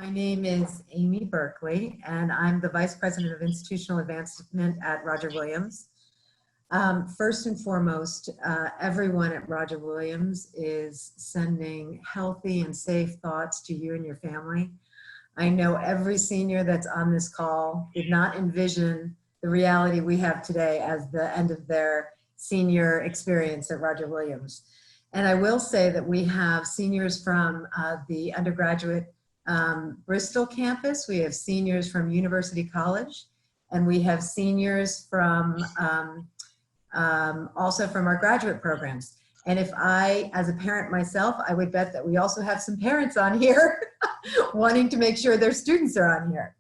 My name is Amy Berkeley, and I'm the Vice President of Institutional Advancement at Roger Williams. First and foremost, everyone at Roger Williams is sending healthy and safe thoughts to you and your family. I know every senior that's on this call did not envision the reality we have today as the end of their senior experience at Roger Williams. And I will say that we have seniors from the undergraduate Bristol campus, we have seniors from University College, and we have seniors from also from our graduate programs. And if I, as a parent myself, I would bet that we also have some parents on here wanting to make sure their students are on here.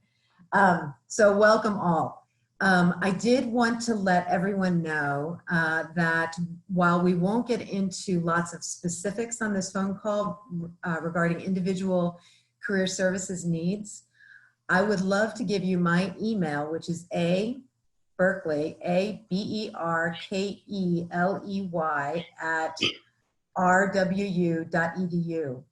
So welcome all. I did want to let everyone know that while we won't get into lots of specifics on this phone call regarding individual career services needs, I would love to give you my email, which is Berkeley, ABERKELEY at RWU.edu.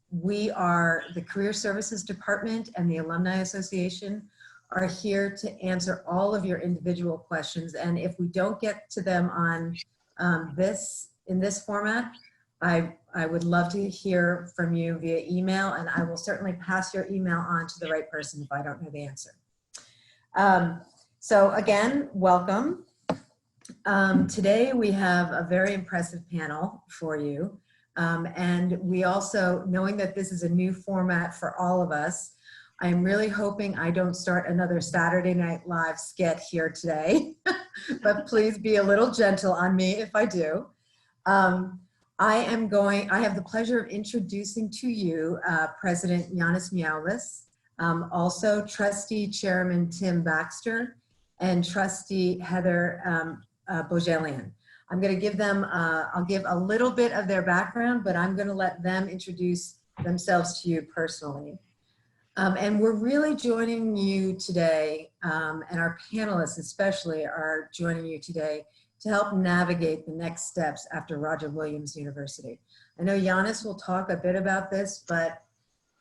We are the Career Services Department and the Alumni Association are here to answer all of your individual questions. And if we don't get to them on in this format, I would love to hear from you via email, and I will certainly pass your email on to the right person if I don't know the answer. So again, welcome. Today we have a very impressive panel for you. And we also, knowing that this is a new format for all of us, I'm really hoping I don't start another Saturday Night Live skit here today, but please be a little gentle on me if I do. I have the pleasure of introducing to you President Untitled Miaoulis, also Trustee Chairman Tim Baxter, and Trustee Heather Boujoulian. I'm going to give them, I'll give a little bit of their background, but I'm going to let them introduce themselves to you personally. And we're really joining you today, and our panelists especially are joining you today to help navigate the next steps after Roger Williams University. I know Giannis will talk a bit about this, but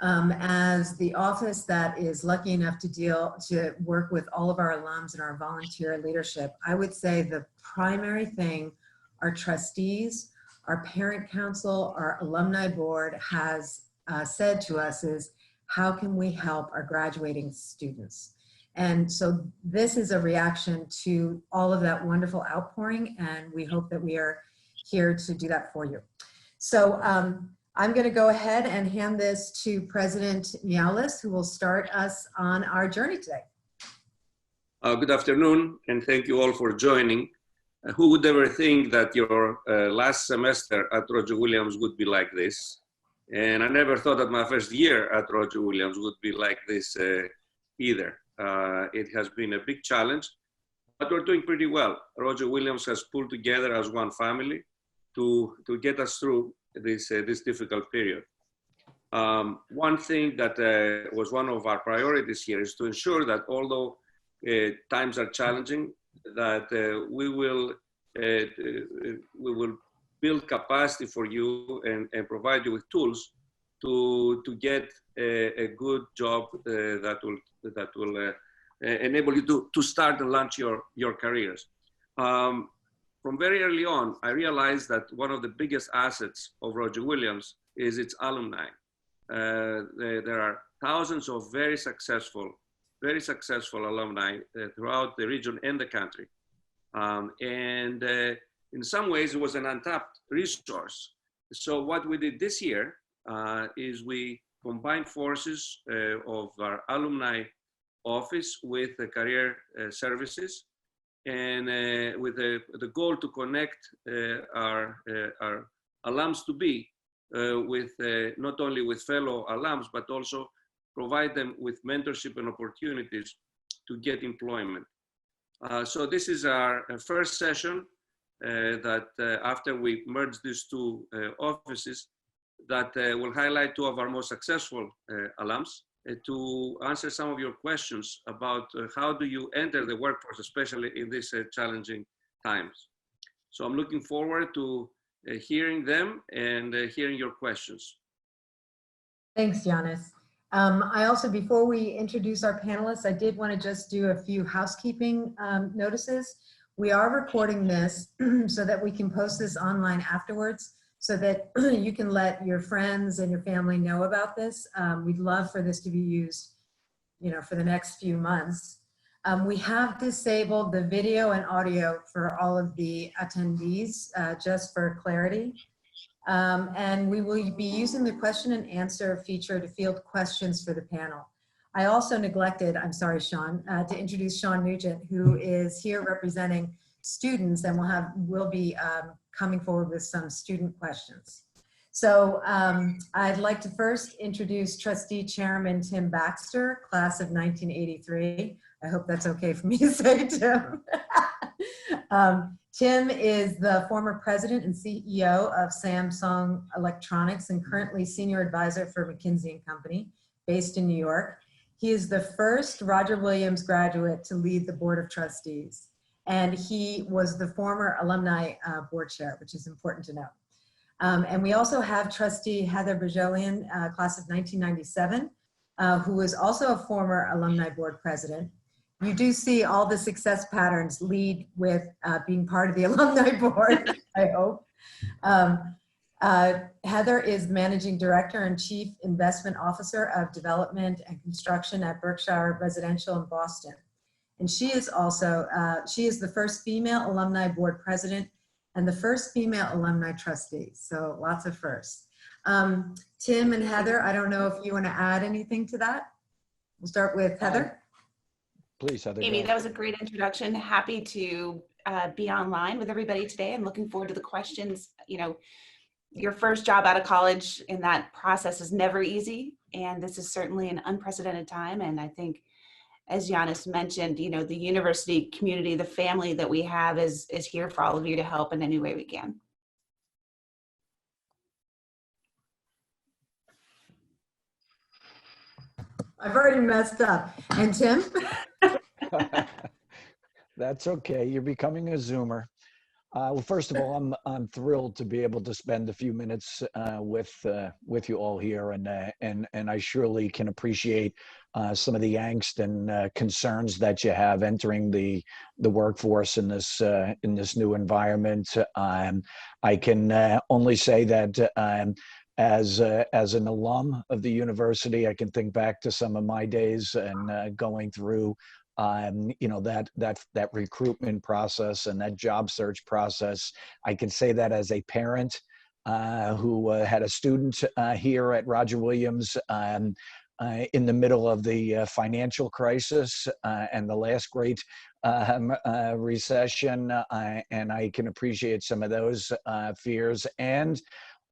as the office that is lucky enough to work with all of our alums and our volunteer leadership, I would say the primary thing our trustees, our parent council, our alumni board has said to us is, how can we help our graduating students? And so this is a reaction to all of that wonderful outpouring, and we hope that we are here to do that for you. So I'm going to go ahead and hand this to President Miaoulis, who will start us on our journey today. Good afternoon, and thank you all for joining. Who would ever think that your last semester at Roger Williams would be like this? And I never thought that my first year at Roger Williams would be like this either. It has been a big challenge, but we're doing pretty well. Roger Williams has pulled together as one family to get us through this difficult period. One thing that was one of our priorities here is to ensure that although times are challenging, that we will build capacity for you and provide you with tools to get a good job that will enable you to start and launch your careers. From very early on, I realized that one of the biggest assets of Roger Williams is its alumni. There are thousands of very successful alumni throughout the region and the country. In some ways, it was an untapped resource. So what we did this year is we combined forces of our alumni office with the career services, and with the goal to connect our alums to be with not only with fellow alums, but also provide them with mentorship and opportunities to get employment. So this is our first session that after we merge these two offices, that will highlight two of our most successful alums to answer some of your questions about how do you enter the workforce, especially in these challenging times. So I'm looking forward to hearing them and hearing your questions. Thanks, Giannis. I also, before we introduce our panelists, I did want to just do a few housekeeping notices. We are recording this so that we can post this online afterwards so that you can let your friends and your family know about this. We'd love for this to be used, for the next few months. We have disabled the video and audio for all of the attendees, just for clarity. And we will be using the question and answer feature to field questions for the panel. I also neglected, I'm sorry, Sean, to introduce Sean Nugent, who is here representing students and will be coming forward with some student questions. So I'd like to first introduce Trustee Chairman Tim Baxter, class of 1983. I hope that's okay for me to say, Tim. Tim is the former president and CEO of Samsung Electronics and currently senior advisor for McKinsey & Company, based in New York. He is the first Roger Williams graduate to lead the Board of Trustees. And he was the former alumni board chair, which is important to know. And we also have Trustee Heather Boujoulian, class of 1997, who is also a former alumni board president. You do see all the success patterns lead with being part of the alumni board, I hope. Heather is managing director and chief investment officer of development and construction at Berkshire Residential in Boston. And she is also, she is the first female alumni board president and the first female alumni trustee. So lots of firsts. Tim and Heather, I don't know if you want to add anything to that. We'll start with Heather. Please, Heather. Amy, that was a great introduction. Happy to be online with everybody today and looking forward to the questions. Your first job out of college in that process is never easy. And this is certainly an unprecedented time. And I think, as Giannis mentioned, the university community, the family that we have is here for all of you to help in any way we can. I've already messed up. And Tim? That's okay. You're becoming a Zoomer. Well, first of all, I'm thrilled to be able to spend a few minutes with you all here, and I surely can appreciate some of the angst and concerns that you have entering the workforce in this new environment. I can only say that. As an alum of the university, I can think back to some of my days and going through, that recruitment process and that job search process. I can say that as a parent who had a student here at Roger Williams in the middle of the financial crisis and the last great recession, and I can appreciate some of those fears. And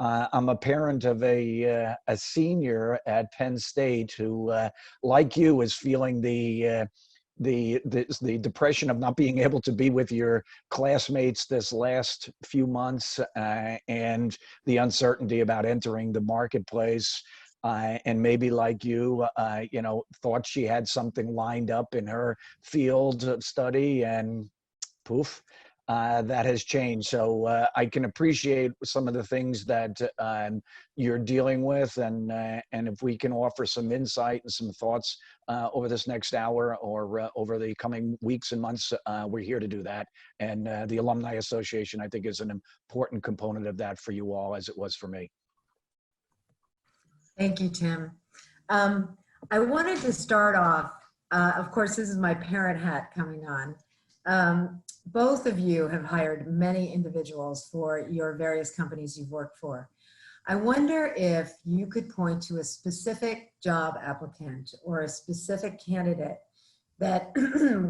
I'm a parent of a senior at Penn State who, like you, is feeling the depression of not being able to be with your classmates this last few months, and the uncertainty about entering the marketplace. And maybe like you, thought she had something lined up in her field of study, and poof. That has changed. So I can appreciate some of the things that you're dealing with, and if we can offer some insight and some thoughts over this next hour or over the coming weeks and months, we're here to do that. And the Alumni Association, I think, is an important component of that for you all, as it was for me. Thank you, Tim. I wanted to start off, of course, this is my parent hat coming on. Both of you have hired many individuals for your various companies you've worked for. I wonder if you could point to a specific job applicant or a specific candidate that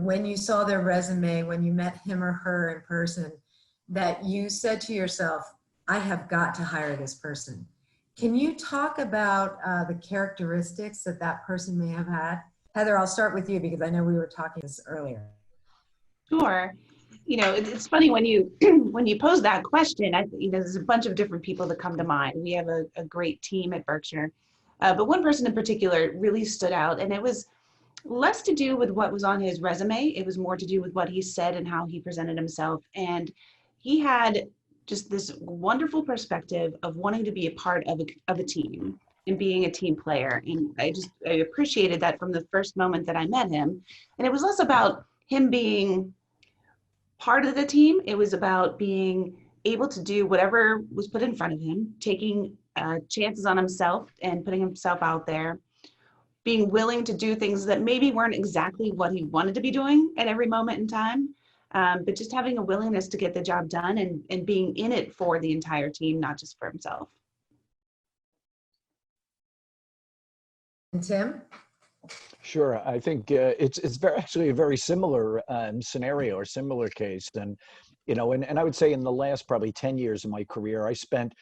when you saw their resume, when you met him or her in person, that you said to yourself, I have got to hire this person. Can you talk about the characteristics that that person may have had? Heather, I'll start with you because I know we were talking this earlier. Sure. It's funny when you when you pose that question. There's a bunch of different people that come to mind. We have a great team at Berkshire, but one person in particular really stood out, and it was less to do with what was on his resume. It was more to do with what he said and how he presented himself. And he had just this wonderful perspective of wanting to be a part of a team. and being a team player. And I appreciated that from the first moment that I met him. And it was less about him being part of the team. It was about being able to do whatever was put in front of him, taking chances on himself and putting himself out there, being willing to do things that maybe weren't exactly what he wanted to be doing at every moment in time, but just having a willingness to get the job done and being in it for the entire team, not just for himself. And Tim? Sure. I think it's actually a very similar scenario or similar case. And, and I would say in the last probably 10 years of my career, I spent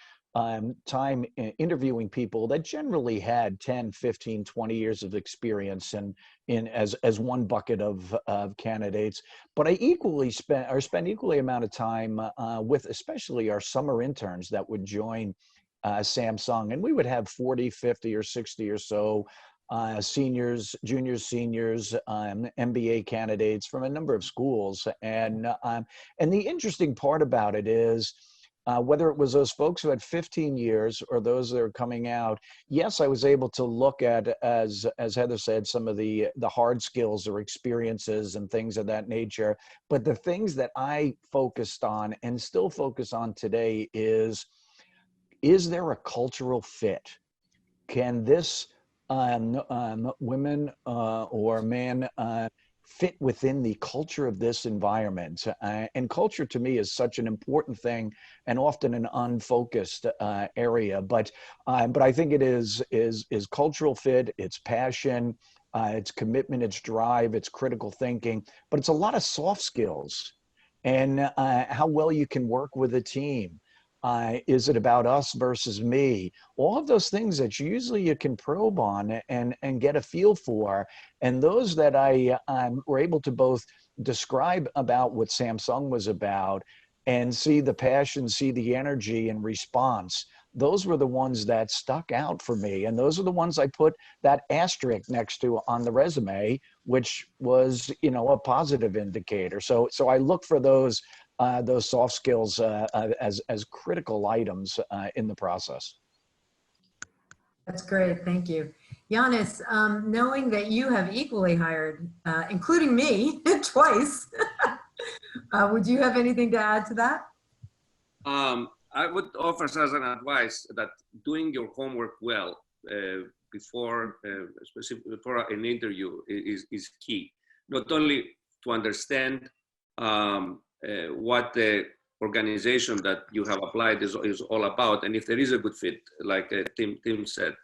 time interviewing people that generally had 10, 15, 20 years of experience as one bucket of candidates. But I spent equally amount of time with especially our summer interns that would join Samsung, and we would have 40, 50, or 60 or so seniors, juniors, seniors, MBA candidates from a number of schools. And the interesting part about it is, whether it was those folks who had 15 years or those that are coming out, yes, I was able to look at, as Heather said, some of the hard skills or experiences and things of that nature. But the things that I focused on and still focus on today is there a cultural fit? Can this women or man fit within the culture of this environment? And culture to me is such an important thing and often an unfocused area. But I think it is cultural fit, it's passion, it's commitment, it's drive, it's critical thinking, but it's a lot of soft skills and how well you can work with a team. Is it about us versus me? All of those things that usually you can probe on and get a feel for. And those that I were able to both describe about what Samsung was about and see the passion, see the energy and response. Those were the ones that stuck out for me. And those are the ones I put that asterisk next to on the resume, which was, a positive indicator. So I look for those soft skills as critical items in the process. That's great, thank you. Giannis, knowing that you have equally hired, including me, twice, would you have anything to add to that? I would offer as an advice that doing your homework well before an interview is key. Not only to understand what the organization that you have applied is all about, and if there is a good fit, like Tim said,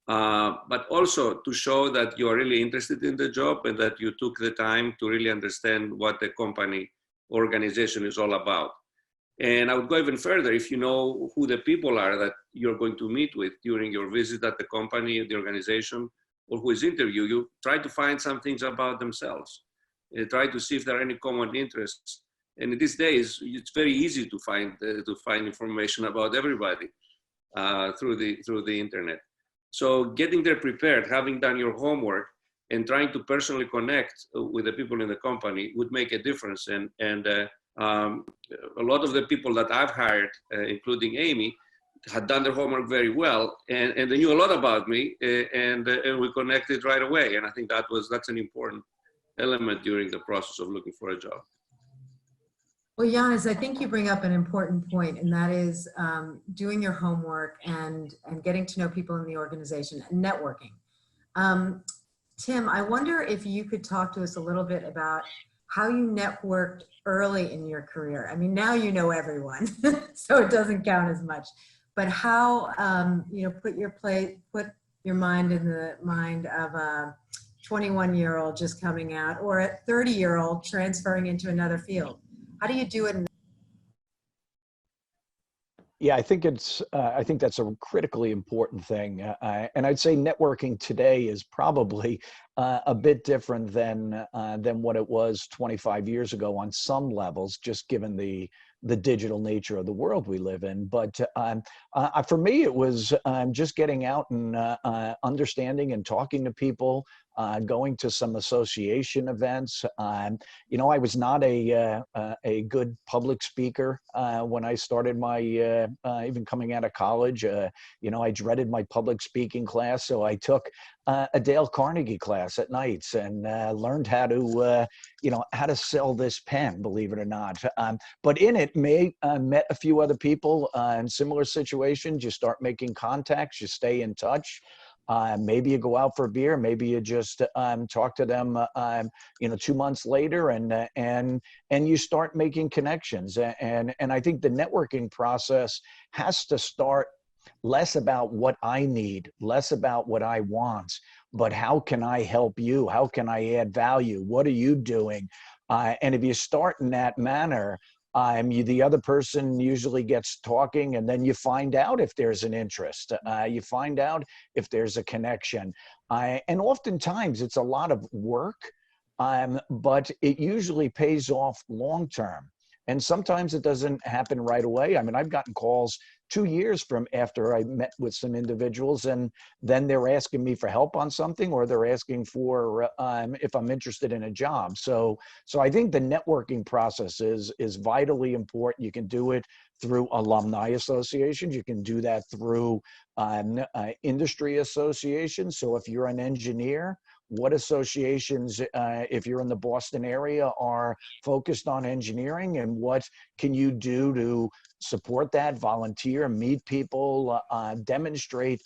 but also to show that you are really interested in the job and that you took the time to really understand what the company organization is all about. And I would go even further. If you know who the people are that you're going to meet with during your visit at the company, the organization, or who is interviewing you, try to find some things about themselves. Try to see if there are any common interests. And in these days, it's very easy to find information about everybody through the internet. So getting there prepared, having done your homework, and trying to personally connect with the people in the company would make a difference. And a lot of the people that I've hired, including Amy, had done their homework very well, and they knew a lot about me, and we connected right away. And I think that's an important element during the process of looking for a job. Well, Giannis, I think you bring up an important point, and that is doing your homework and getting to know people in the organization and networking. Tim, I wonder if you could talk to us a little bit about how you networked early in your career. I mean, now you know everyone, so it doesn't count as much. But how put your mind in the mind of a 21-year-old just coming out, or a 30-year-old transferring into another field. How do you do it? Yeah, I think that's a critically important thing, and I'd say networking today is probably a bit different than what it was 25 years ago on some levels, just given the digital nature of the world we live in. But for me, it was just getting out and understanding and talking to people, going to some association events. You know, I was not a good public speaker when I started my, even coming out of college. You know, I dreaded my public speaking class, so I took a Dale Carnegie class at nights and learned how to, you know, how to sell this pen, believe it or not. But in it, met a few other people in similar situations. You start making contacts, you stay in touch. Maybe you go out for a beer, maybe you just talk to them, you know, 2 months later, and you start making connections. And I think the networking process has to start less about what I need, less about what I want, but how can I help you? How can I add value? What are you doing? And if you start in that manner, the other person usually gets talking, and then you find out if there's an interest. You find out if there's a connection. And oftentimes it's a lot of work, but it usually pays off long term. And sometimes it doesn't happen right away. I mean, I've gotten calls 2 years from after I met with some individuals, and then they're asking me for help on something, or they're asking for if I'm interested in a job. So I think the networking process is vitally important. You can do it through alumni associations. You can do that through industry associations. So if you're an engineer, what associations, if you're in the Boston area, are focused on engineering, and what can you do to support that, volunteer, meet people, demonstrate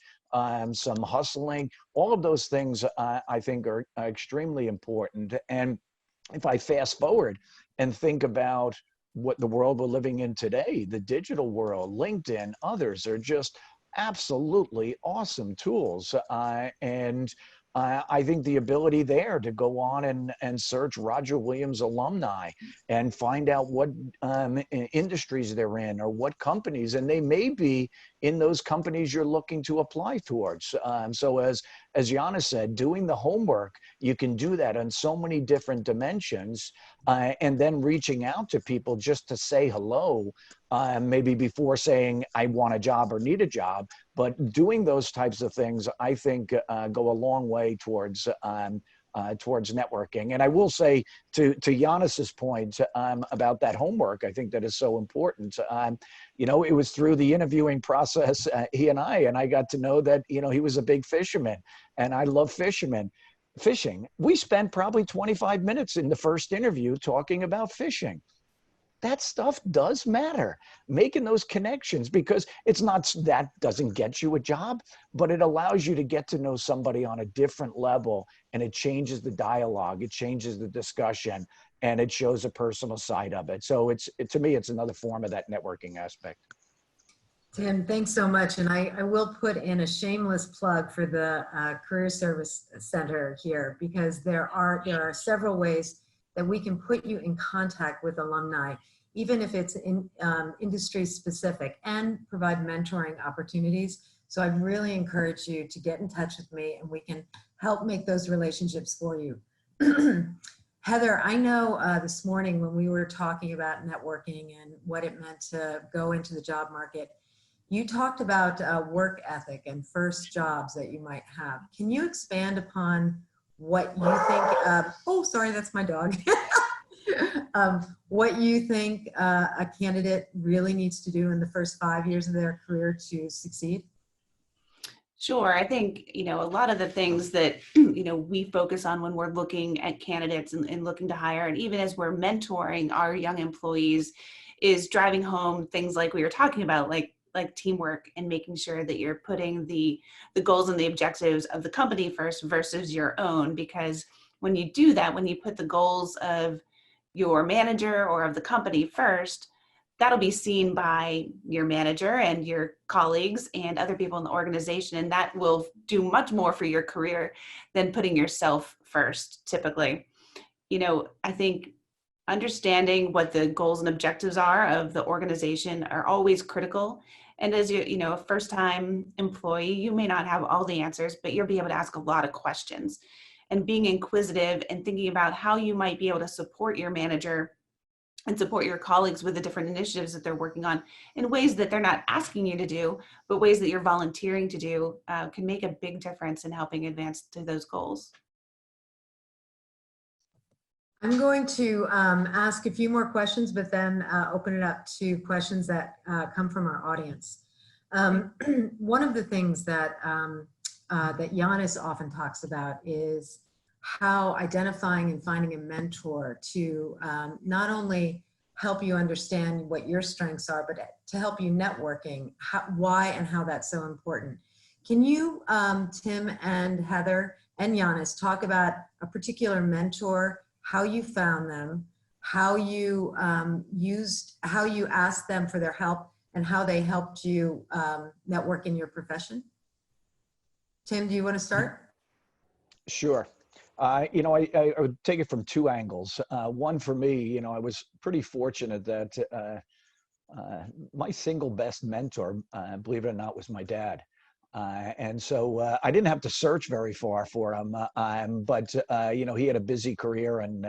some hustling? All of those things I think are extremely important. And if I fast forward and think about what the world we're living in today, the digital world, LinkedIn, others are just absolutely awesome tools. And I think the ability there to go on and search Roger Williams alumni and find out what industries they're in or what companies, and they may be in those companies you're looking to apply towards. So as Yana said, doing the homework, you can do that on so many different dimensions, and then reaching out to people just to say hello, maybe before saying I want a job or need a job. But doing those types of things, I think, go a long way towards networking. And I will say to Giannis's point about that homework, I think that is so important. You know, it was through the interviewing process, he and I got to know that, you know, he was a big fisherman, and I love fishing. We spent probably 25 minutes in the first interview talking about fishing. That stuff does matter, making those connections, because it's not that doesn't get you a job, but it allows you to get to know somebody on a different level, and it changes the dialogue, it changes the discussion, and it shows a personal side of it. So to me, it's another form of that networking aspect. Tim, thanks so much. And I will put in a shameless plug for the Career Service Center here, because there are several ways that we can put you in contact with alumni, even if it's in industry specific, and provide mentoring opportunities. So I really encourage you to get in touch with me, and we can help make those relationships for you. Heather, I know this morning when we were talking about networking and what it meant to go into the job market, you talked about work ethic and first jobs that you might have. Can you expand upon what you think, oh, sorry, that's my dog. What you think a candidate really needs to do in the first 5 years of their career to succeed? Sure. I think, you know, a lot of the things that, you know, we focus on when we're looking at candidates and looking to hire, and even as we're mentoring our young employees, is driving home things like we were talking about, like teamwork, and making sure that you're putting the goals and the objectives of the company first versus your own. Because when you do that, when you put the goals of your manager or of the company first, that'll be seen by your manager and your colleagues and other people in the organization. And that will do much more for your career than putting yourself first, typically. You know, I think understanding what the goals and objectives are of the organization are always critical. And as you know, a first-time employee, you may not have all the answers, but you'll be able to ask a lot of questions. And being inquisitive and thinking about how you might be able to support your manager and support your colleagues with the different initiatives that they're working on in ways that they're not asking you to do, but ways that you're volunteering to do, can make a big difference in helping advance to those goals. I'm going to ask a few more questions, but then open it up to questions that come from our audience. One of the things that that Giannis often talks about is how identifying and finding a mentor to not only help you understand what your strengths are, but to help you networking, why and how that's so important. Can you, Tim and Heather and Giannis, talk about a particular mentor, how you found them, how you how you asked them for their help, and how they helped you network in your profession? Tim, do you want to start? Sure. You know, I would take it from two angles. One, for me, you know, I was pretty fortunate that my single best mentor, believe it or not, was my dad. And so I didn't have to search very far for him, but you know, he had a busy career, and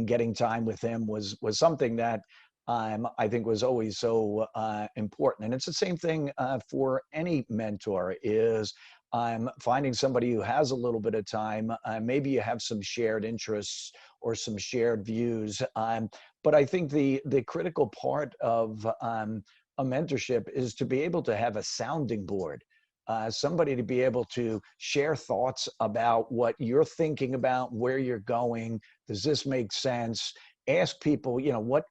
getting time with him was something that I think was always so important. And it's the same thing for any mentor, is finding somebody who has a little bit of time. Maybe you have some shared interests or some shared views. But I think the critical part of a mentorship is to be able to have a sounding board. Somebody to be able to share thoughts about what you're thinking about, where you're going. Does this make sense? Ask people, you know, what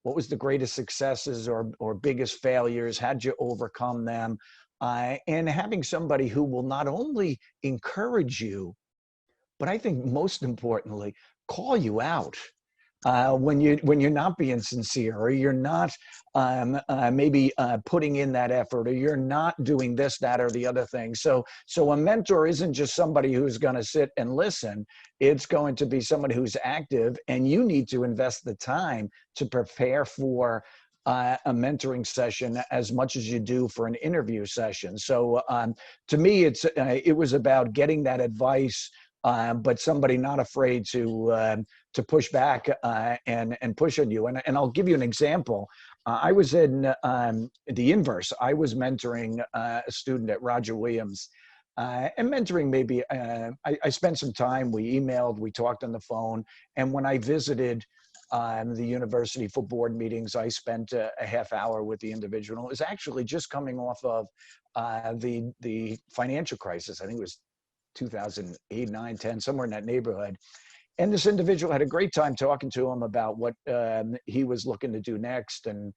was the greatest successes or biggest failures? How'd you overcome them? And having somebody who will not only encourage you, but I think most importantly, call you out when you're not being sincere, or you're not maybe putting in that effort, or you're not doing this, that, or the other thing. So a mentor isn't just somebody who's going to sit and listen. It's going to be somebody who's active, and you need to invest the time to prepare for a mentoring session as much as you do for an interview session. So to me, it was about getting that advice, but somebody not afraid to push back and push on you. And I'll give you an example. I was in the inverse. I was mentoring a student at Roger Williams. And mentoring, maybe I spent some time. We emailed, we talked on the phone, and when I visited the university for board meetings, I spent a half hour with the individual. It was actually just coming off of the financial crisis. I think it was 2008, 9, 10, somewhere in that neighborhood. And this individual had a great time talking to him about what he was looking to do next. And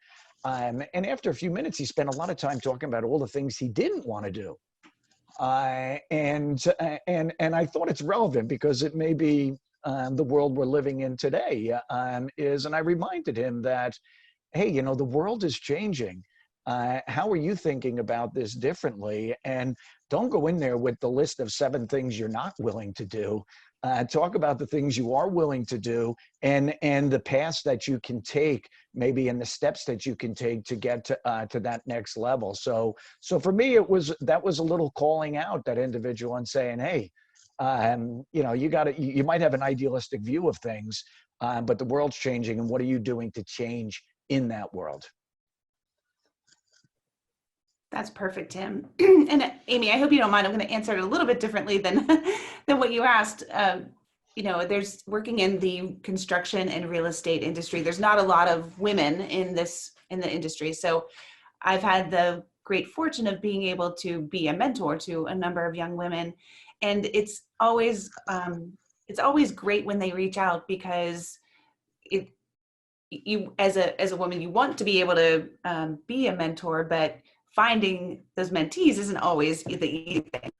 after a few minutes, he spent a lot of time talking about all the things he didn't want to do. And I thought it's relevant because it may be the world we're living in today, and I reminded him that, hey, you know, the world is changing. How are you thinking about this differently? And don't go in there with the list of 7 things you're not willing to do. Talk about the things you are willing to do, and the paths that you can take, maybe, and the steps that you can take to get to that next level. So for me, that was a little calling out that individual and saying, hey, you know, you might have an idealistic view of things, but the world's changing, and what are you doing to change in that world? That's perfect, Tim. And Amy, I hope you don't mind. I'm going to answer it a little bit differently than what you asked. You know, there's working in the construction and real estate industry. There's not a lot of women in the industry. So I've had the great fortune of being able to be a mentor to a number of young women. And it's always great when they reach out, because you as a woman, you want to be able to be a mentor, but finding those mentees isn't always the easy thing.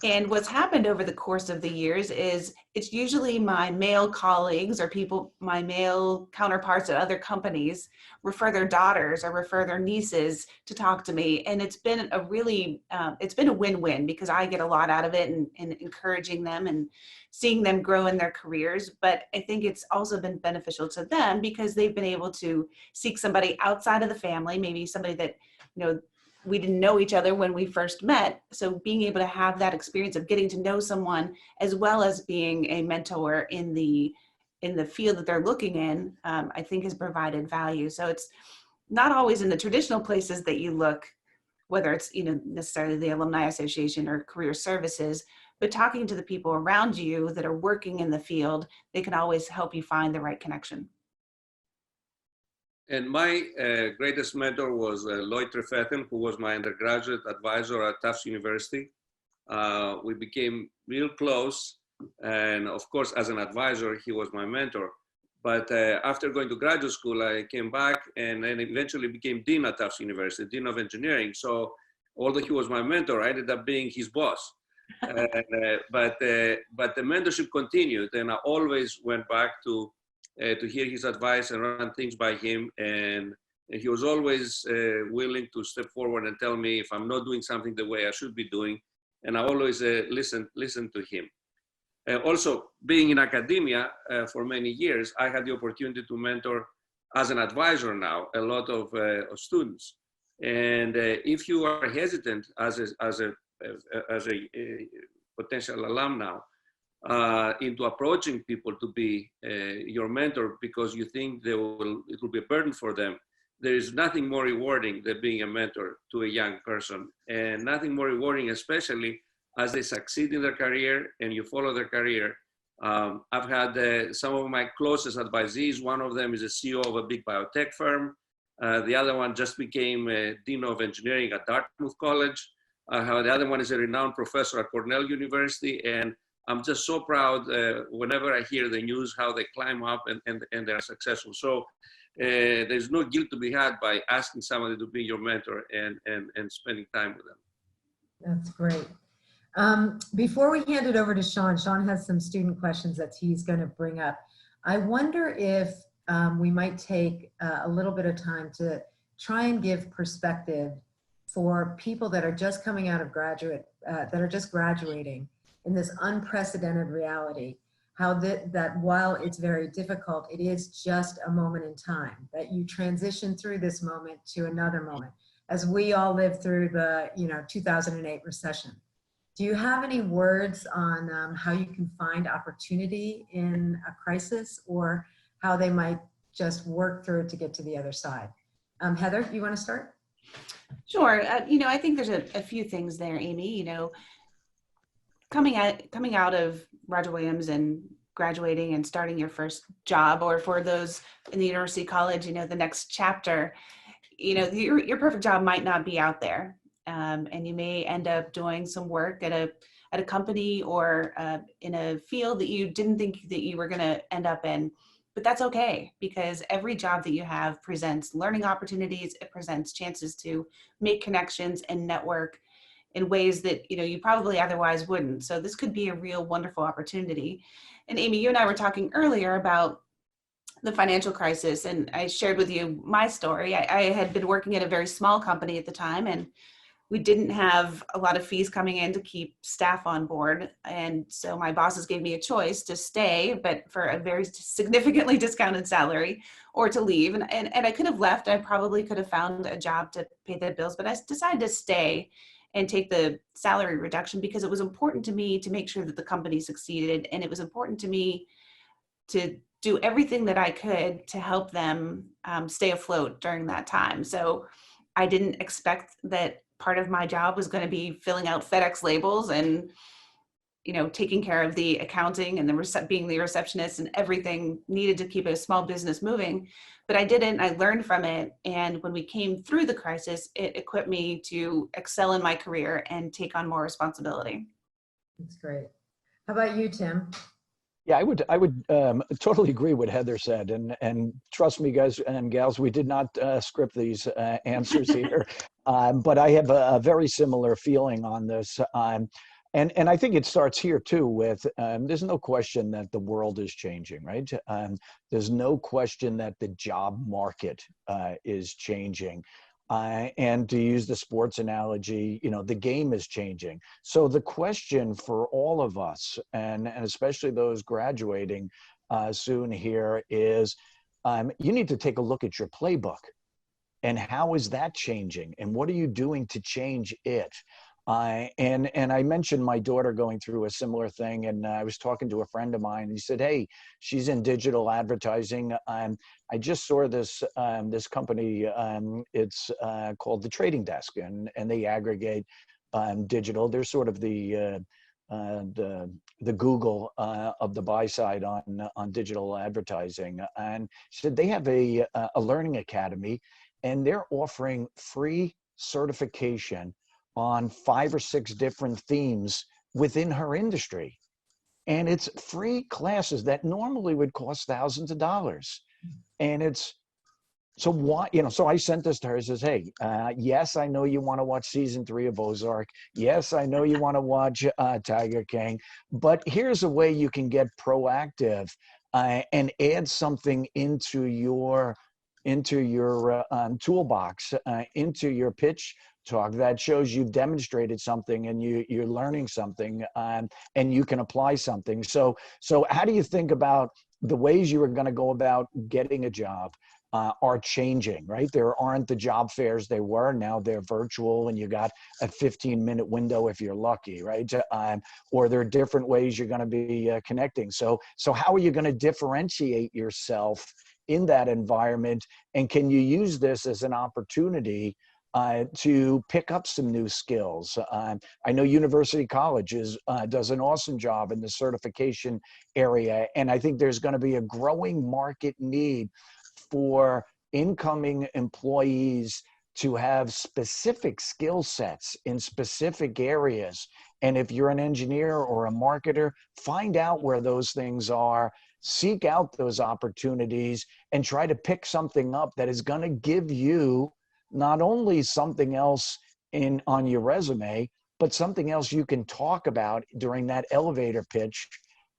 And what's happened over the course of the years is it's usually my male colleagues or my male counterparts at other companies refer their daughters or refer their nieces to talk to me. And it's been a really, it's been a win-win, because I get a lot out of it and encouraging them and seeing them grow in their careers. But I think it's also been beneficial to them because they've been able to seek somebody outside of the family, maybe somebody that, you know, we didn't know each other when we first met. So being able to have that experience of getting to know someone, as well as being a mentor in the field that they're looking in, I think has provided value. So it's not always in the traditional places that you look, whether it's, you know, necessarily the Alumni Association or Career Services, but talking to the people around you that are working in the field, they can always help you find the right connection. And my greatest mentor was Lloyd Trefethen, who was my undergraduate advisor at Tufts University. We became real close. And of course, as an advisor, he was my mentor. But after going to graduate school, I came back and then eventually became dean at Tufts University, dean of engineering. So although he was my mentor, I ended up being his boss. But the mentorship continued, and I always went back to hear his advice and run things by him. And he was always willing to step forward and tell me if I'm not doing something the way I should be doing. And I always listened to him. Also, being in academia for many years, I had the opportunity to mentor as an advisor now a lot of students. And if you are hesitant as a potential alum now into approaching people to be your mentor because you think it will be a burden for them, there is nothing more rewarding than being a mentor to a young person, and nothing more rewarding, especially as they succeed in their career and you follow their career. I've had some of my closest advisees. One of them is a CEO of a big biotech firm. The other one just became Dean of Engineering at Dartmouth College. The other one is a renowned professor at Cornell University. And I'm just so proud whenever I hear the news, how they climb up and they're successful. So there's no guilt to be had by asking somebody to be your mentor and spending time with them. That's great. Before we hand it over to Sean, Sean has some student questions that he's going to bring up. I wonder if we might take a little bit of time to try and give perspective for people that are just coming out of that are just graduating in this unprecedented reality, how that while it's very difficult, it is just a moment in time, that you transition through this moment to another moment, as we all lived through the 2008 recession. Do you have any words on how you can find opportunity in a crisis, or how they might just work through it to get to the other side? Heather, you want to start? Sure. I think there's a few things there, Amy. Coming out of Roger Williams and graduating and starting your first job, or for those in the university college, the next chapter, your perfect job might not be out there. And you may end up doing some work at a company or in a field that you didn't think that you were going to end up in. But that's okay, because every job that you have presents learning opportunities. It presents chances to make connections and network in ways that you probably otherwise wouldn't. So this could be a real wonderful opportunity. And Amy, you and I were talking earlier about the financial crisis, and I shared with you my story. I had been working at a very small company at the time, and we didn't have a lot of fees coming in to keep staff on board. And so my bosses gave me a choice to stay, but for a very significantly discounted salary, or to leave. And I could have left. I probably could have found a job to pay the bills, but I decided to stay and take the salary reduction because it was important to me to make sure that the company succeeded. And it was important to me to do everything that I could to help them stay afloat during that time. So I didn't expect that part of my job was going to be filling out FedEx labels and, taking care of the accounting and being the receptionist and everything needed to keep a small business moving. But I didn't. I learned from it. And when we came through the crisis, it equipped me to excel in my career and take on more responsibility. That's great. How about you, Tim? Yeah, I would totally agree with what Heather said, and trust me, guys and gals, we did not script these answers here, but I have a very similar feeling on this, and I think it starts here too with there's no question that the world is changing, right? There's no question that the job market is changing. And to use the sports analogy, the game is changing. So the question for all of us, and especially those graduating soon here, is you need to take a look at your playbook. And how is that changing? And what are you doing to change it? And I mentioned my daughter going through a similar thing, and I was talking to a friend of mine, and he said, hey, she's in digital advertising. I just saw this company, it's called The Trading Desk, and they aggregate digital. They're sort of the the Google of the buy side on digital advertising, and she said they have a learning academy, and they're offering free certification on 5 or 6 different themes within her industry. And it's free classes that normally would cost thousands of dollars. And it's, so why, so I sent this to her. I says, hey, yes, I know you want to watch season 3 of Ozark. Yes, I know you want to watch Tiger King, but here's a way you can get proactive and add something into your toolbox, into your pitch talk that shows you've demonstrated something and you're learning something, and you can apply something. So how do you think about the ways you are going to go about getting a job are changing, right? There aren't the job fairs they were. Now they're virtual, and you got a 15-minute window if you're lucky, right? Or there are different ways you're going to be connecting. So how are you going to differentiate yourself in that environment? And can you use this as an opportunity to pick up some new skills? I know University College does an awesome job in the certification area, and I think there's going to be a growing market need for incoming employees to have specific skill sets in specific areas. And if you're an engineer or a marketer, find out where those things are, seek out those opportunities, and try to pick something up that is going to give you not only something else on your resume, but something else you can talk about during that elevator pitch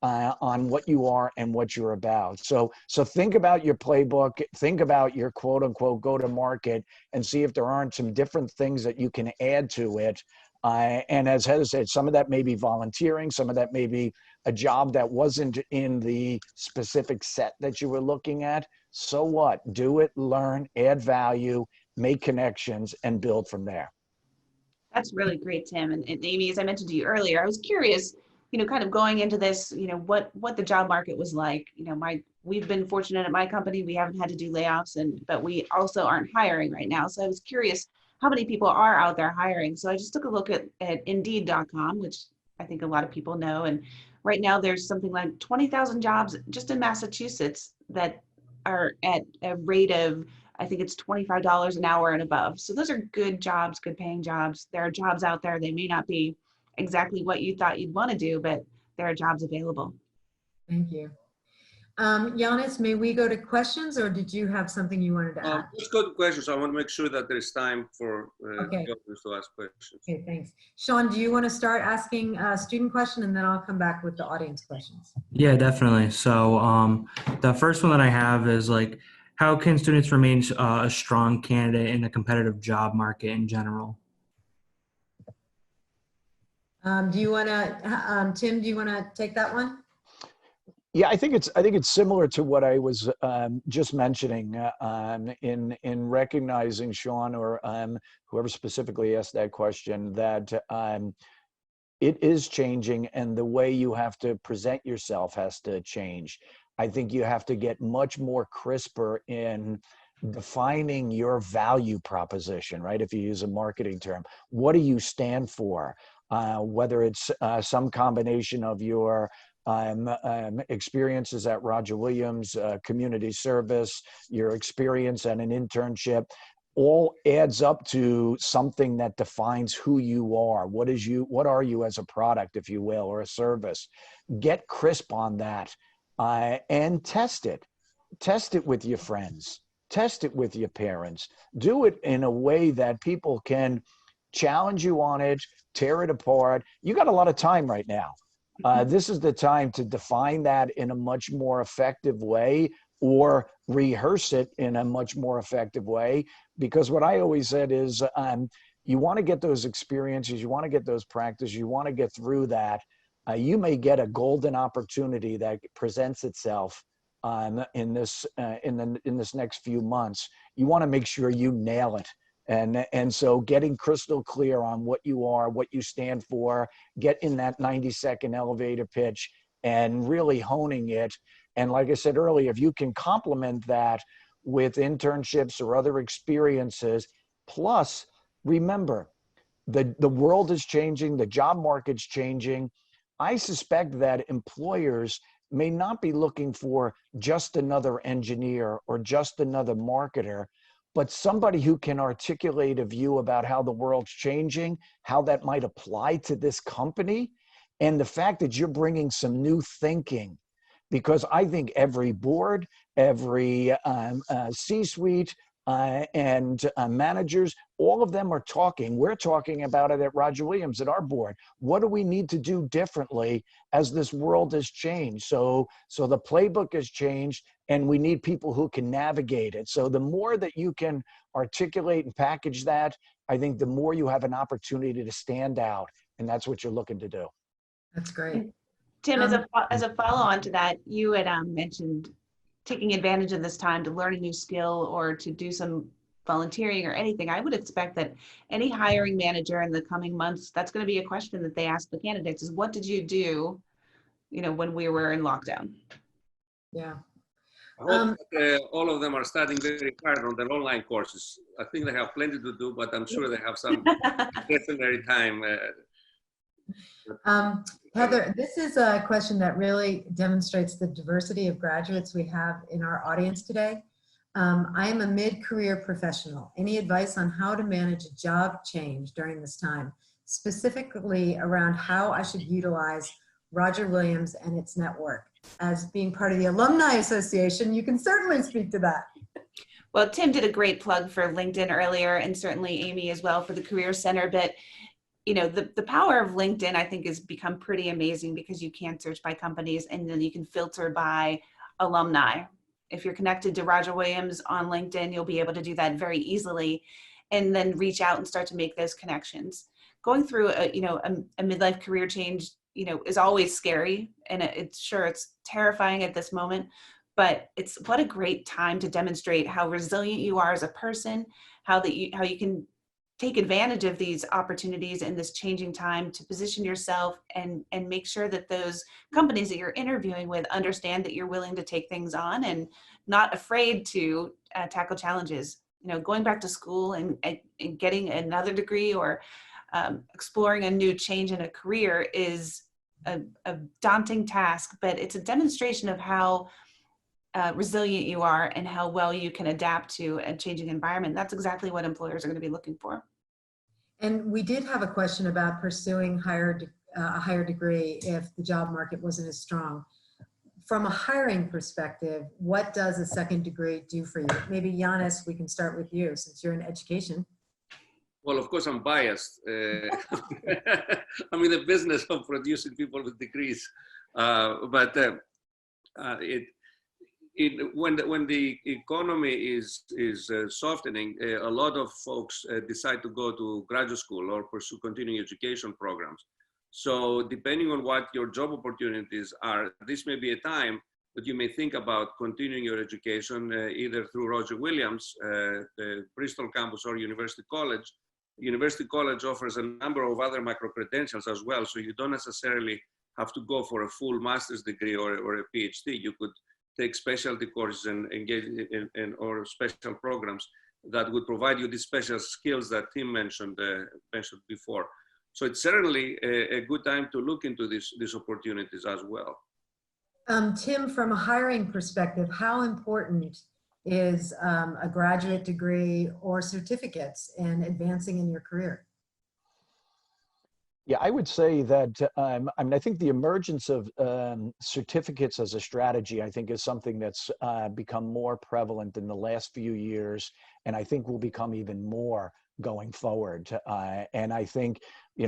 on what you are and what you're about. So think about your playbook, think about your quote unquote go to market, and see if there aren't some different things that you can add to it. And as Heather said, some of that may be volunteering, some of that may be a job that wasn't in the specific set that you were looking at. So what? Do it, learn, add value, make connections, and build from there. That's really great, Tim. And Amy, as I mentioned to you earlier, I was curious, kind of going into this, what the job market was like. We've been fortunate at my company. We haven't had to do layoffs, but we also aren't hiring right now. So I was curious how many people are out there hiring. So I just took a look at Indeed.com, which I think a lot of people know. And right now there's something like 20,000 jobs just in Massachusetts that are at a rate of, I think it's $25 an hour and above. So those are good jobs, good paying jobs. There are jobs out there. They may not be exactly what you thought you'd want to do, but there are jobs available. Thank you. Loannis, may we go to questions, or did you have something you wanted to add? Let's go to questions. I want to make sure that there's time for Okay. the others to ask questions. Okay, thanks. Sean, do you want to start asking a student question, and then I'll come back with the audience questions? Yeah, definitely. So the first one that I have is how can students remain a strong candidate in a competitive job market in general? Do you want to, Tim, do you want to take that one? Yeah, I think it's similar to what I was just mentioning in recognizing, Sean, or whoever specifically asked that question, that it is changing, and the way you have to present yourself has to change. I think you have to get much more crisper in defining your value proposition, right? If you use a marketing term, what do you stand for? Whether it's some combination of your experiences at Roger Williams, community service, your experience at an internship, all adds up to something that defines who you are. What are you as a product, if you will, or a service? Get crisp on that and test it. Test it with your friends. Test it with your parents. Do it in a way that people can challenge you on it, tear it apart. You got a lot of time right now. This is the time to define that in a much more effective way, or rehearse it in a much more effective way. Because what I always said is you want to get those experiences, you want to get those practices, you want to get through that. You may get a golden opportunity that presents itself in this next few months. You want to make sure you nail it. And so getting crystal clear on what you are, what you stand for, get in that 90-second elevator pitch and really honing it. And like I said earlier, if you can complement that with internships or other experiences, plus remember, the world is changing, the job market's changing. I suspect that employers may not be looking for just another engineer or just another marketer, but somebody who can articulate a view about how the world's changing, how that might apply to this company, and the fact that you're bringing some new thinking. Because I think every board, every C-suite, and managers, all of them are talking. We're talking about it at Roger Williams at our board. What do we need to do differently as this world has changed? So the playbook has changed, and we need people who can navigate it. So the more that you can articulate and package that, I think the more you have an opportunity to stand out, and that's what you're looking to do. That's great. Tim, as a follow-on to that, you had mentioned taking advantage of this time to learn a new skill or to do some volunteering or anything. I would expect that any hiring manager in the coming months, that's going to be a question that they ask the candidates is, what did you do, when we were in lockdown? Yeah. I hope that, all of them are studying very hard on their online courses. I think they have plenty to do, but I'm sure they have some discretionary time. Heather, this is a question that really demonstrates the diversity of graduates we have in our audience today. I am a mid-career professional. Any advice on how to manage a job change during this time, specifically around how I should utilize Roger Williams and its network? As being part of the Alumni Association, you can certainly speak to that. Well, Tim did a great plug for LinkedIn earlier, and certainly Amy as well for the Career Center. But the power of LinkedIn, I think, has become pretty amazing because you can search by companies and then you can filter by alumni. If you're connected to Roger Williams on LinkedIn, you'll be able to do that very easily and then reach out and start to make those connections. Going through a midlife career change, is always scary, and it's terrifying at this moment, but it's what a great time to demonstrate how resilient you are as a person, how you can take advantage of these opportunities in this changing time to position yourself and make sure that those companies that you're interviewing with understand that you're willing to take things on and not afraid to tackle challenges. Going back to school and getting another degree or exploring a new change in a career is a daunting task, but it's a demonstration of how resilient you are and how well you can adapt to a changing environment. That's exactly what employers are going to be looking for. And we did have a question about pursuing a higher degree if the job market wasn't as strong. From a hiring perspective, what does a second degree do for you? Maybe Loannis, we can start with you since you're in education. Well, of course, I'm biased. I'm in the business of producing people with degrees, but when the economy is softening, a lot of folks decide to go to graduate school or pursue continuing education programs. So depending on what your job opportunities are, this may be a time that you may think about continuing your education either through Roger Williams, the Bristol campus, or University College. University College offers a number of other micro-credentials as well, so you don't necessarily have to go for a full master's degree or a PhD. You could take specialty courses and engage in or special programs that would provide you these special skills that Tim mentioned before. So it's certainly a good time to look into these opportunities as well. Tim, from a hiring perspective, how important is a graduate degree or certificates in advancing in your career? Yeah, I would say that, I think the emergence of certificates as a strategy, I think, is something that's become more prevalent in the last few years, and I think will become even more going forward. And I think,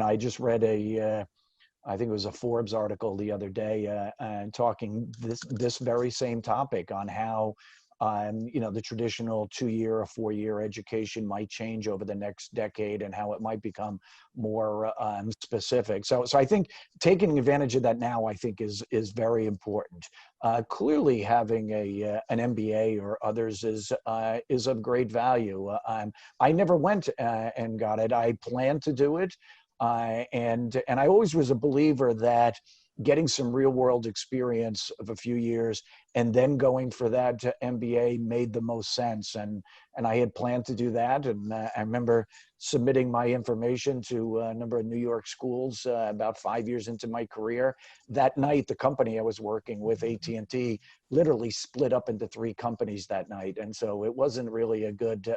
I just read I think it was a Forbes article the other day talking this very same topic on how the traditional 2-year or 4-year education might change over the next decade and how it might become more specific. So I think taking advantage of that now, I think, is very important. Clearly, having an MBA or others is of great value. I never went and got it. I planned to do it, and I always was a believer that getting some real world experience of a few years and then going for that MBA made the most sense. And I had planned to do that. And I remember submitting my information to a number of New York schools about 5 years into my career. That night, the company I was working with, AT&T, literally split up into 3 companies that night. And so it wasn't really a good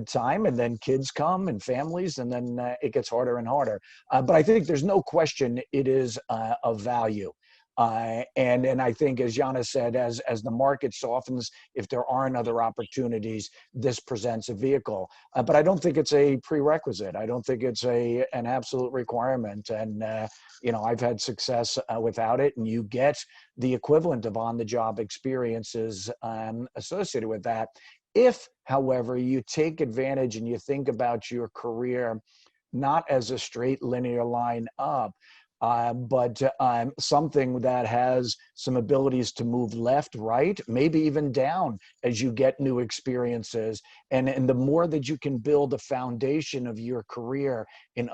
time. And then kids come and families, and then it gets harder and harder. But I think there's no question it is of value. And I think, as Yana said, as the market softens, if there aren't other opportunities, this presents a vehicle. But I don't think it's a prerequisite. I don't think it's an absolute requirement. And I've had success without it, and you get the equivalent of on-the-job experiences associated with that. If, however, you take advantage and you think about your career not as a straight linear line up, but something that has some abilities to move left, right, maybe even down as you get new experiences. And the more that you can build a foundation of your career in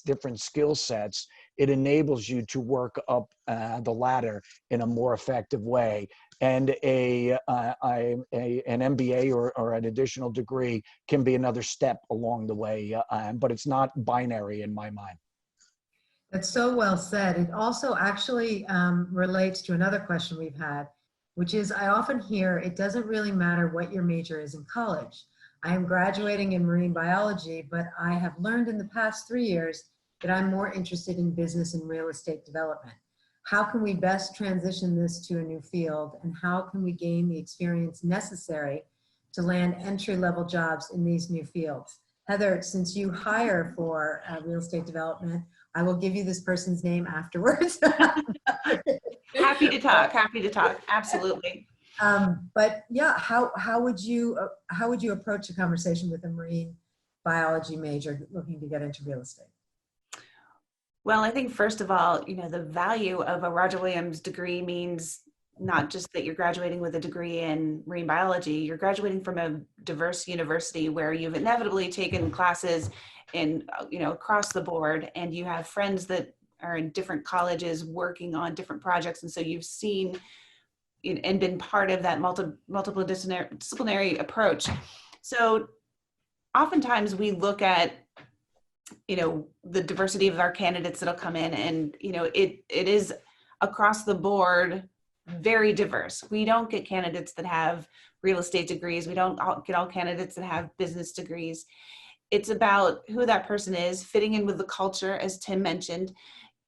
different skill sets, it enables you to work up the ladder in a more effective way. And an MBA or an additional degree can be another step along the way, but it's not binary in my mind. That's so well said. It also actually relates to another question we've had, which is I often hear it doesn't really matter what your major is in college. I am graduating in marine biology, but I have learned in the past 3 years that I'm more interested in business and real estate development. How can we best transition this to a new field, and how can we gain the experience necessary to land entry-level jobs in these new fields? Heather, since you hire for real estate development, I will give you this person's name afterwards. Happy to talk, absolutely. But yeah, how would you approach a conversation with a marine biology major looking to get into real estate? Well, I think first of all, the value of a Roger Williams degree means not just that you're graduating with a degree in marine biology, you're graduating from a diverse university where you've inevitably taken classes across the board, and you have friends that are in different colleges working on different projects. And so you've seen and been part of that multiple disciplinary approach. So oftentimes we look at, the diversity of our candidates that'll come in, and, it is across the board very diverse. We don't get candidates that have real estate degrees. We don't get all candidates that have business degrees. It's about who that person is, fitting in with the culture, as Tim mentioned,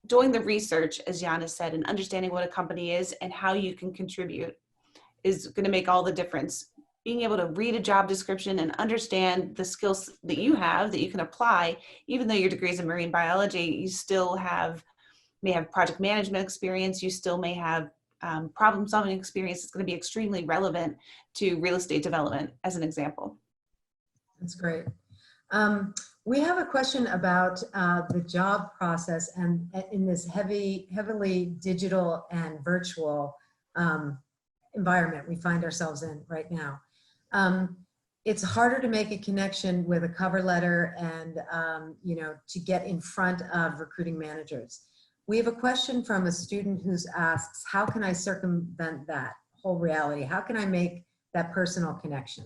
doing the research, as Yana said, and understanding what a company is and how you can contribute is going to make all the difference. Being able to read a job description and understand the skills that you have that you can apply, even though your degree is in marine biology, you still may have project management experience, you still may have problem solving experience. It's going to be extremely relevant to real estate development, as an example. That's great. We have a question about the job process and in this heavily digital and virtual environment we find ourselves in right now. It's harder to make a connection with a cover letter and to get in front of recruiting managers. We have a question from a student who asks, how can I circumvent that whole reality? How can I make that personal connection?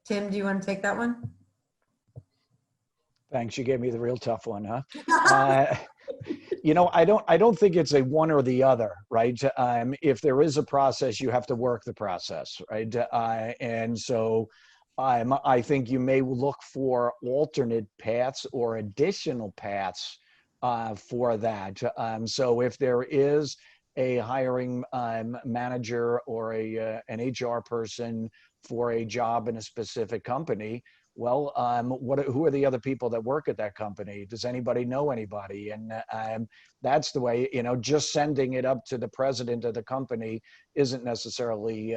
Tim, do you want to take that one? Thanks. You gave me the real tough one, huh? I don't think it's a one or the other, right? If there is a process, you have to work the process, right? And so I think you may look for alternate paths or additional paths for that. So if there is a hiring manager or an HR person for a job in a specific company, well, who are the other people that work at that company? Does anybody know anybody? And that's the way, just sending it up to the president of the company isn't necessarily,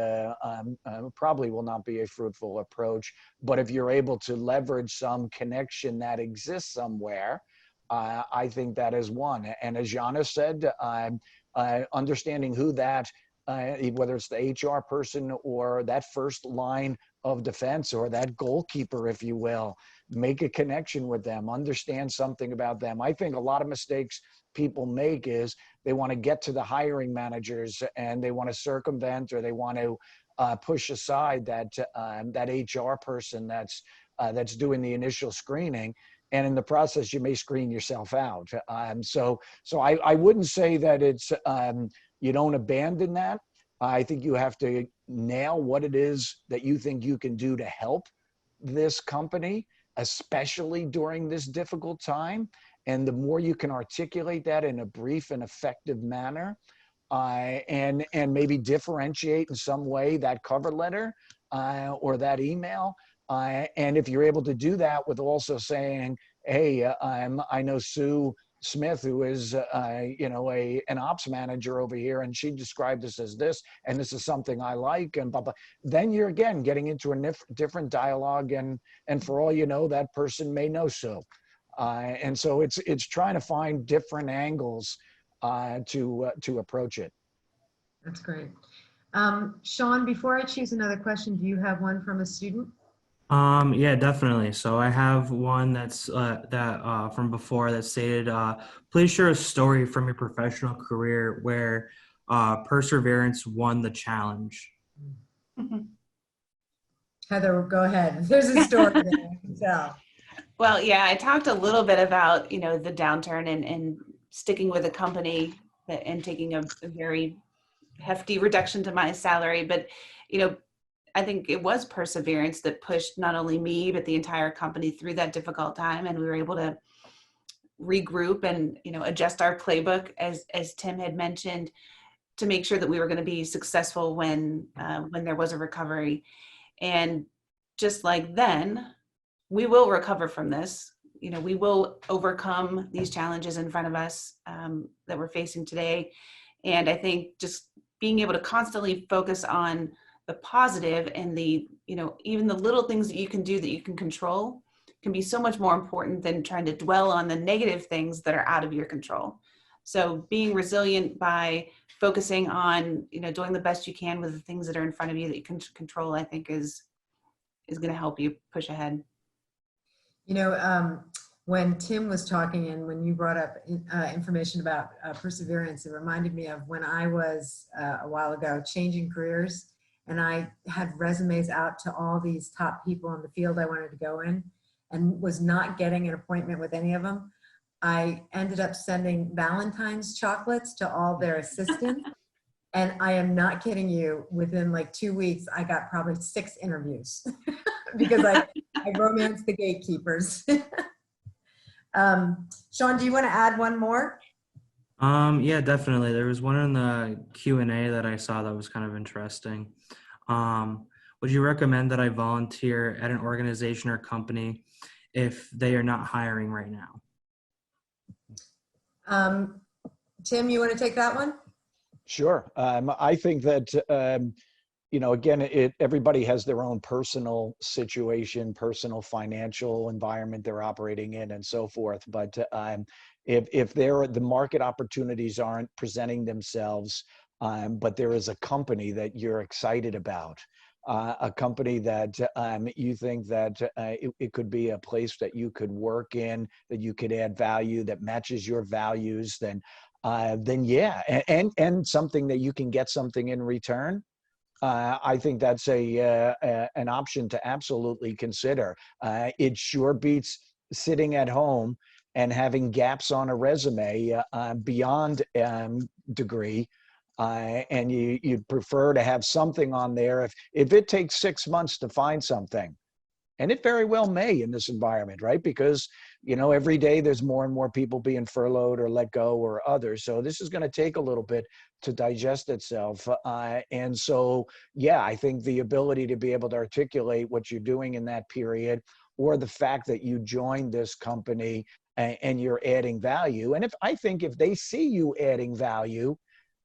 probably will not be a fruitful approach. But if you're able to leverage some connection that exists somewhere, I think that is one. And as Yana said, understanding who that, whether it's the HR person or that first line of defense or that goalkeeper, if you will, make a connection with them, understand something about them. I think a lot of mistakes people make is they want to get to the hiring managers and they want to circumvent, or they want to push aside that HR person that's doing the initial screening. And in the process, you may screen yourself out. So I wouldn't say that it's, you don't abandon that. I think you have to nail what it is that you think you can do to help this company, especially during this difficult time. And the more you can articulate that in a brief and effective manner, and maybe differentiate in some way that cover letter or that email. And if you're able to do that with also saying, hey, I know Sue Smith, who is an ops manager over here, and she described this as this, and this is something I like, and blah, blah. Then you're again getting into a different dialogue, and for all you know, that person may know Sue. And so it's trying to find different angles to approach it. That's great. Sean, before I choose another question, do you have one from a student? Yeah, definitely. So I have one that's from before that stated, please share a story from your professional career where perseverance won the challenge. Heather, go ahead. There's a story that I can tell. Well, yeah, I talked a little bit about, the downturn and sticking with a company and taking a very hefty reduction to my salary. But, I think it was perseverance that pushed not only me, but the entire company through that difficult time. And we were able to regroup and, adjust our playbook, as Tim had mentioned, to make sure that we were going to be successful when there was a recovery. And just like then, we will recover from this. We will overcome these challenges in front of us that we're facing today. And I think just being able to constantly focus on the positive and the, even the little things that you can do that you can control can be so much more important than trying to dwell on the negative things that are out of your control. So being resilient by focusing on, doing the best you can with the things that are in front of you that you can control, I think is going to help you push ahead. When Tim was talking and when you brought up information about perseverance, it reminded me of when I was a while ago changing careers, and I had resumes out to all these top people in the field I wanted to go in and was not getting an appointment with any of them. I ended up sending Valentine's chocolates to all their assistants. And I am not kidding you, within like 2 weeks, I got probably 6 interviews because I romanced the gatekeepers. Sean, do you want to add one more? Yeah, definitely. There was one in the Q&A that I saw that was kind of interesting. Would you recommend that I volunteer at an organization or company if they are not hiring right now? Tim, you want to take that one? Sure. I think that, again, everybody has their own personal situation, personal financial environment they're operating in and so forth. But if the market opportunities aren't presenting themselves, but there is a company that you're excited about, a company that you think that it could be a place that you could work in, that you could add value, that matches your values, then yeah, and something that you can get something in return. I think that's an option to absolutely consider. It sure beats sitting at home and having gaps on a resume beyond degree. And you'd prefer to have something on there if it takes 6 months to find something. And it very well may in this environment, right? Because, every day there's more and more people being furloughed or let go or others. So this is going to take a little bit to digest itself. And so, yeah, I think the ability to be able to articulate what you're doing in that period, or the fact that you joined this company and you're adding value. And if they see you adding value,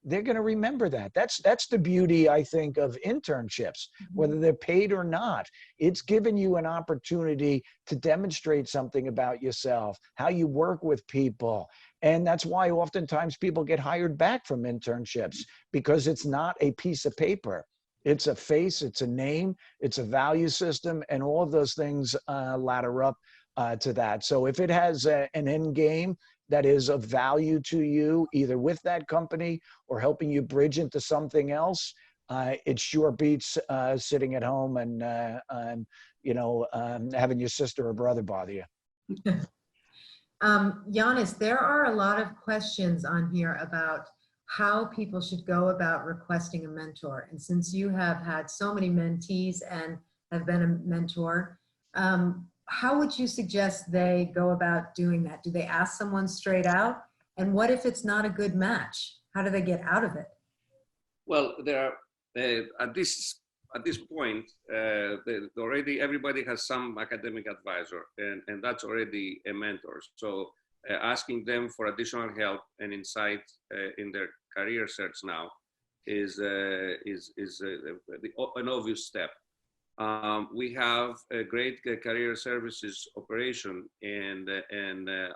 they're going to remember that. That's the beauty, I think, of internships, whether they're paid or not. It's given you an opportunity to demonstrate something about yourself, how you work with people. And that's why oftentimes people get hired back from internships, because it's not a piece of paper. It's a face, it's a name, it's a value system, and all of those things ladder up to that. So if it has an end game that is of value to you, either with that company or helping you bridge into something else, it sure beats sitting at home and having your sister or brother bother you. Giannis, there are a lot of questions on here about how people should go about requesting a mentor. And since you have had so many mentees and have been a mentor, how would you suggest they go about doing that? Do they ask someone straight out? And what if it's not a good match? How do they get out of it? Well, there are, at this point, already everybody has some academic advisor, and that's already a mentor. So asking them for additional help and insight in their career search now is an obvious step. We have a great career services operation, and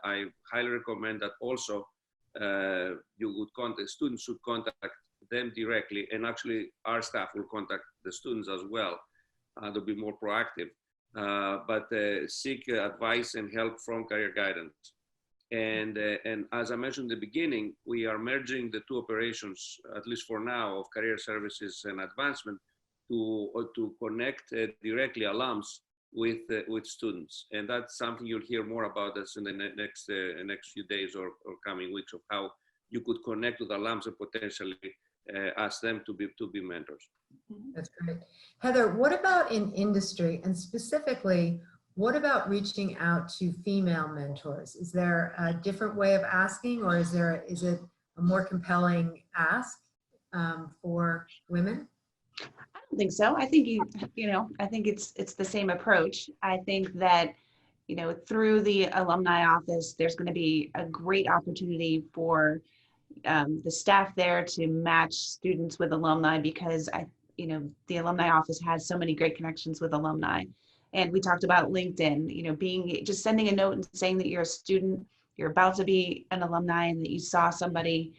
I highly recommend that also students should contact them directly, and actually our staff will contact the students as well. They'll be more proactive, but seek advice and help from career guidance. And as I mentioned in the beginning, we are merging the two operations, at least for now, of career services and advancement to connect directly alums with students. And that's something you'll hear more about us in the next few days or coming weeks, of how you could connect with alums and potentially ask them to be mentors. That's great. Heather, what about in industry, and specifically, what about reaching out to female mentors? Is there a different way of asking, or is it a more compelling ask for women? I don't think so. I think I think it's the same approach. I think that, through the alumni office, there's going to be a great opportunity for the staff there to match students with alumni, because the alumni office has so many great connections with alumni. And we talked about LinkedIn, just sending a note and saying that you're a student, you're about to be an alumni, and that you saw somebody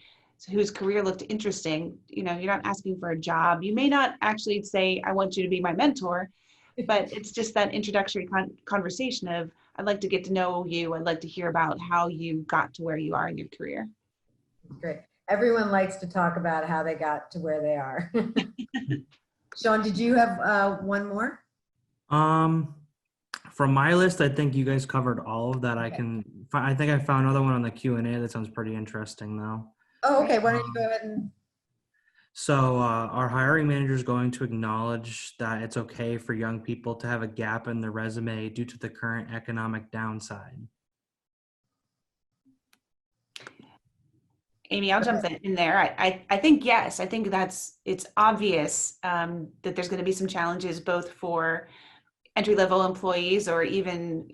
whose career looked interesting. You're not asking for a job. You may not actually say, I want you to be my mentor, but it's just that introductory conversation of, I'd like to get to know you. I'd like to hear about how you got to where you are in your career. Great. Everyone likes to talk about how they got to where they are. Sean, did you have one more? From my list, I think you guys covered all of that. Okay. I think I found another one on the Q&A that sounds pretty interesting though. Oh, okay. Why don't you go ahead and... So our hiring manager is going to acknowledge that it's okay for young people to have a gap in their resume due to the current economic downside. Amy, I'll jump in there. I think, yes, I think it's obvious that there's going to be some challenges both for entry-level employees or even,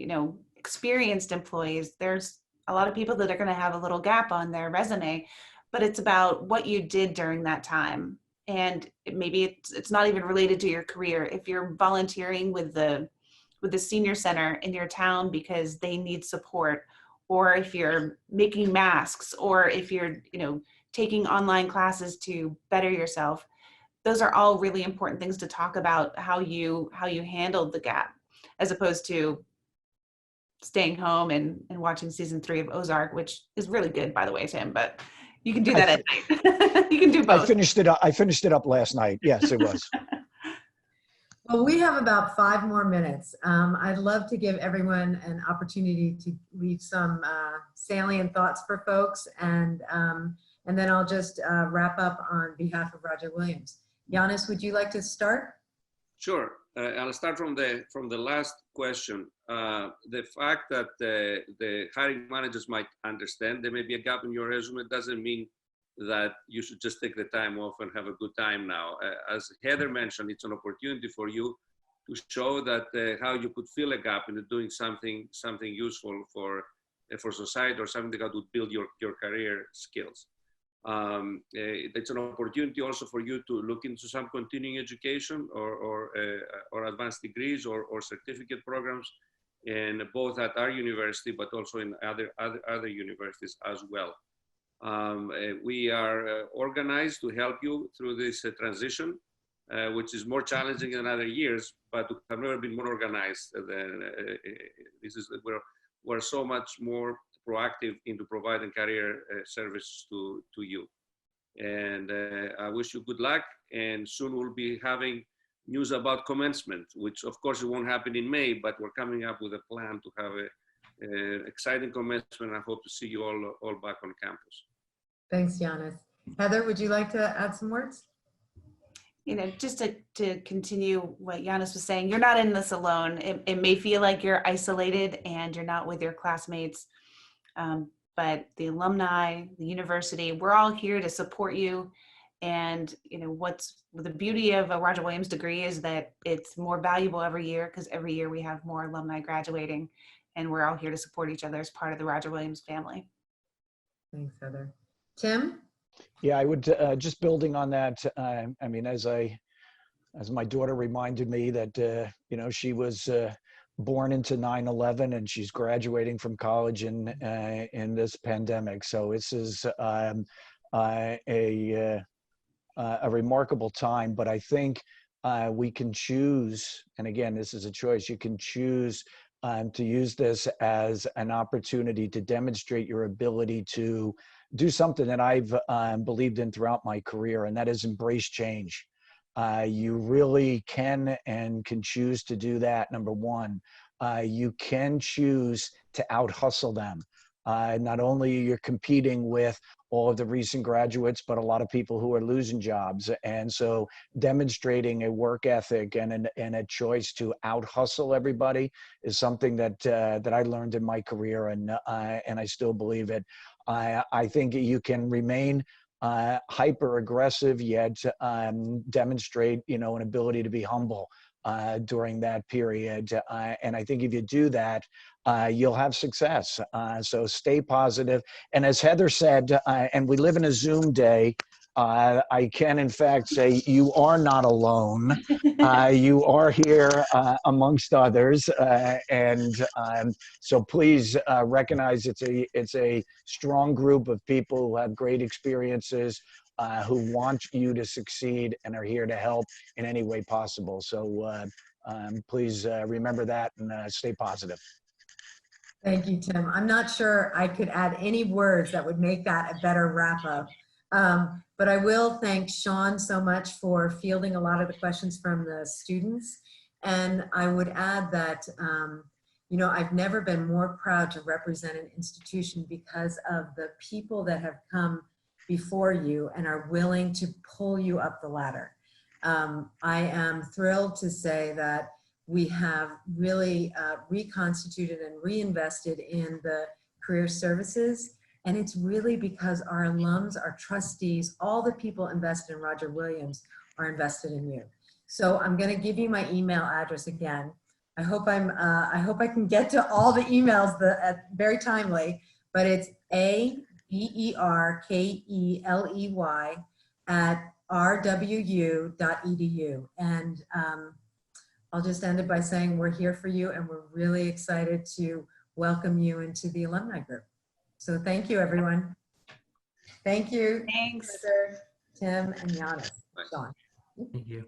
experienced employees. There's a lot of people that are going to have a little gap on their resume, but it's about what you did during that time. And maybe it's not even related to your career. If you're volunteering with the senior center in your town because they need support, or if you're making masks, or if you're, taking online classes to better yourself, those are all really important things to talk about, how you handled the gap, as opposed to staying home and watching season 3 of Ozark, which is really good, by the way, Tim, but you can do that at night. You can do both. I finished it up last night. Yes, it was. Well, we have about 5 more minutes. I'd love to give everyone an opportunity to leave some salient thoughts for folks, and then I'll just wrap up on behalf of Roger Williams. Giannis, would you like to start? Sure. I'll start from the last question. The fact that the hiring managers might understand there may be a gap in your resume doesn't mean that you should just take the time off and have a good time now. As Heather mentioned, it's an opportunity for you to show that how you could fill a gap into doing something useful for society, or something that would build your career skills. It's an opportunity also for you to look into some continuing education or advanced degrees or certificate programs, and both at our university, but also in other universities as well. We are organized to help you through this transition. which is more challenging than other years, but we have never been more organized than this is. We're so much more proactive into providing career service to you. And I wish you good luck. And soon we'll be having news about commencement, which of course it won't happen in May, but we're coming up with a plan to have an exciting commencement. I hope to see you all back on campus. Thanks, Giannis. Heather, would you like to add some words? You know, just to continue what Giannis was saying, you're not in this alone. It may feel like you're isolated and you're not with your classmates, but the alumni, the university, we're all here to support you. And, you know, what's the beauty of a Roger Williams degree is that it's more valuable every year because every year we have more alumni graduating, and we're all here to support each other as part of the Roger Williams family. Thanks, Heather. Tim? Yeah, I would just building on that. I mean, as my daughter reminded me that you know, she was born into 9/11 and she's graduating from college in this pandemic. So this is a remarkable time. But I think we can choose, and again, this is a choice. You can choose to use this as an opportunity to demonstrate your ability to do something that I've believed in throughout my career, and that is embrace change. You really can and can choose to do that. Number one, you can choose to out-hustle them. Not only you're competing with all of the recent graduates, but a lot of people who are losing jobs. And so demonstrating a work ethic and a choice to out-hustle everybody is something that I learned in my career, and I still believe it. I think you can remain hyper aggressive, yet demonstrate, you know, an ability to be humble during that period. And I think if you do that, you'll have success. So stay positive. And as Heather said, and we live in a Zoom day, I can in fact say you are not alone. You are here amongst others, and so please recognize it's a strong group of people who have great experiences, who want you to succeed and are here to help in any way possible. So please remember that and stay positive. Thank you, Tim. I'm not sure I could add any words that would make that a better wrap up. But I will thank Sean so much for fielding a lot of the questions from the students. And I would add that, you know, I've never been more proud to represent an institution because of the people that have come before you and are willing to pull you up the ladder. I am thrilled to say that we have really reconstituted and reinvested in the career services. And it's really because our alums, our trustees, all the people invested in Roger Williams are invested in you. So I'm going to give you my email address again. I hope I can get to all the emails very timely, but it's aberkeley@rwu.edu. And I'll just end it by saying we're here for you, and we're really excited to welcome you into the alumni group. So thank you, everyone. Thank you. Thanks. Heather, Tim, and Giannis. Sean. Thank you.